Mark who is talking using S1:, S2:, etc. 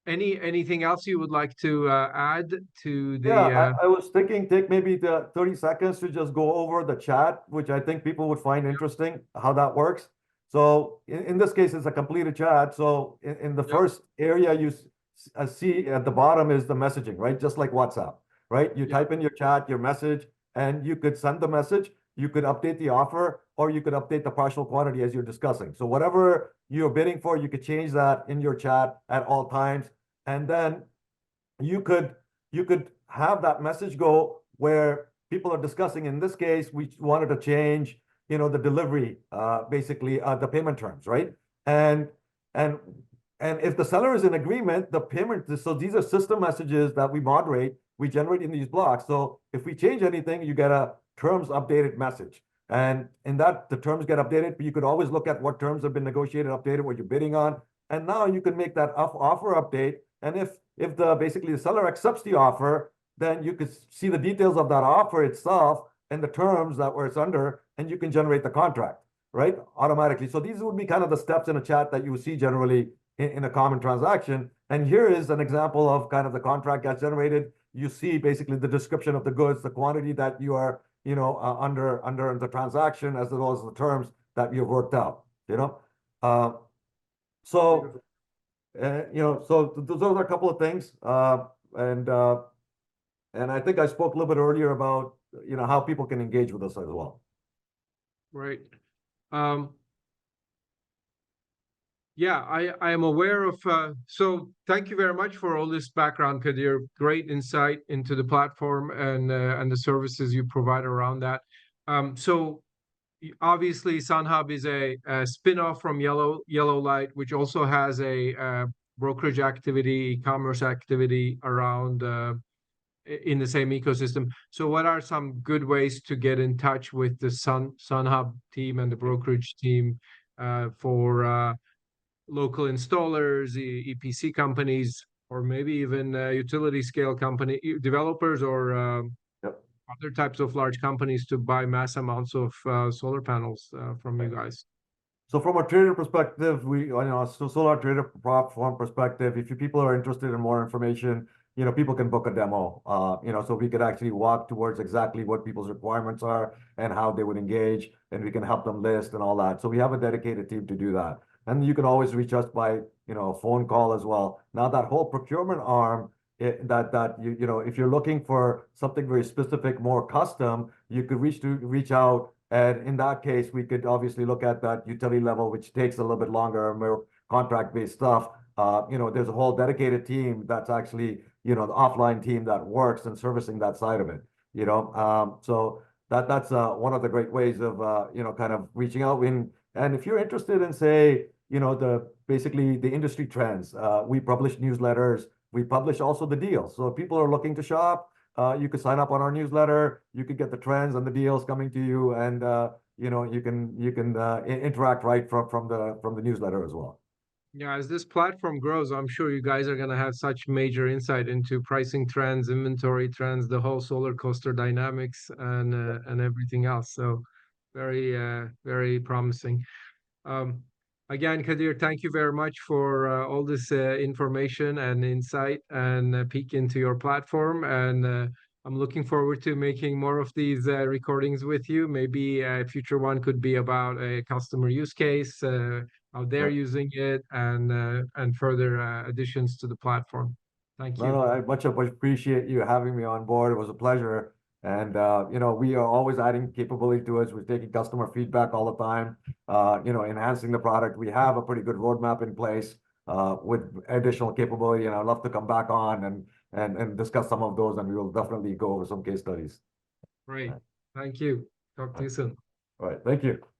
S1: Anything else you would like to add to
S2: Yeah,
S1: the
S2: I was thinking take maybe the 30 seconds to just go over the chat, which I think people would find
S1: Yep,
S2: interesting how that works. So in this case, it's a completed chat. So in the
S1: yep,
S2: first area you see at the bottom is the messaging, right? Just like WhatsApp, right? You
S1: yep,
S2: type in your chat, your message, and you could send the message. You could update the offer, or you could update the partial quantity as you're discussing. So whatever you're bidding for, you could change that in your chat at all times. And then you could you could have that message go where people are discussing. In this case, we wanted to change, the delivery, basically, the payment terms, right? And and and if the seller is in agreement, the payment. So these are system messages that we moderate, we generate in these blocks. So if we change anything, you get a terms updated message. And in that, the terms get updated, but you could always look at what terms have been negotiated, updated, what you're bidding on. And now you can make that offer update. And if the basically the seller accepts the offer, then you could see the details of that offer itself and the terms that where it's under, and you can generate the contract, right? Automatically. So these would be kind of the steps in a chat that you would see generally in a common transaction. And here is an example of kind of the contract gets generated. You see basically the description of the goods, the quantity that you are, under the transaction, as well as the terms that you've worked out, Uh, so
S1: beautiful.
S2: so those are a couple of things. And uh, and I think I spoke a little bit earlier about, how people can engage with us as well.
S1: Right. Um, yeah, I am aware of. So thank you very much for all this background, Kadir. Great insight into the platform and the services you provide around that. So obviously, Sunhub is a spin-off from Yellow Light, which also has a brokerage activity, e-commerce activity around in the same ecosystem. So, what are some good ways to get in touch with the Sunhub team and the brokerage team for local installers, EPC companies, or maybe even utility scale company developers or
S2: Yep.
S1: other types of large companies to buy mass amounts of solar panels from you guys?
S2: So from a trader perspective, so solar trader platform perspective, if you people are interested in more information, people can book a demo. So we could actually walk towards exactly what people's requirements are and how they would engage, and we can help them list and all that. So we have a dedicated team to do that. And you can always reach us by, phone call as well. Now that whole procurement arm, that if you're looking for something very specific, more custom, you could reach out, and in that case, we could obviously look at that utility level, which takes a little bit longer, more contract-based stuff. There's a whole dedicated team that's actually, the offline team that works and servicing that side of it. So that's one of the great ways of, kind of reaching out. And if you're interested in, say, the basically the industry trends, we publish newsletters. We publish also the deals. So if people are looking to shop, you could sign up on our newsletter. You could get the trends and the deals coming to you, and you can interact right from the newsletter as well.
S1: Yeah, as this platform grows, I'm sure you guys are going to have such major insight into pricing trends, inventory trends, the whole solar coaster dynamics, and everything else. So very promising. Um, Again, Kadir, thank you very much for all this information and insight and peek into your platform. And I'm looking forward to making more of these recordings with you. Maybe a future one could be about a customer use case, how they're
S2: Right.
S1: using it, and further additions to the platform. Thank
S2: No, no,
S1: you.
S2: I much appreciate you having me on board. It was a pleasure. And we are always adding capability to it. We're taking customer feedback all the time, enhancing the product. We have a pretty good roadmap in place with additional capability, and I'd love to come back on and discuss some of those, and we will definitely go over some case studies.
S1: Great.
S2: All
S1: Thank you. Talk to
S2: right.
S1: you soon.
S2: All right. Thank you.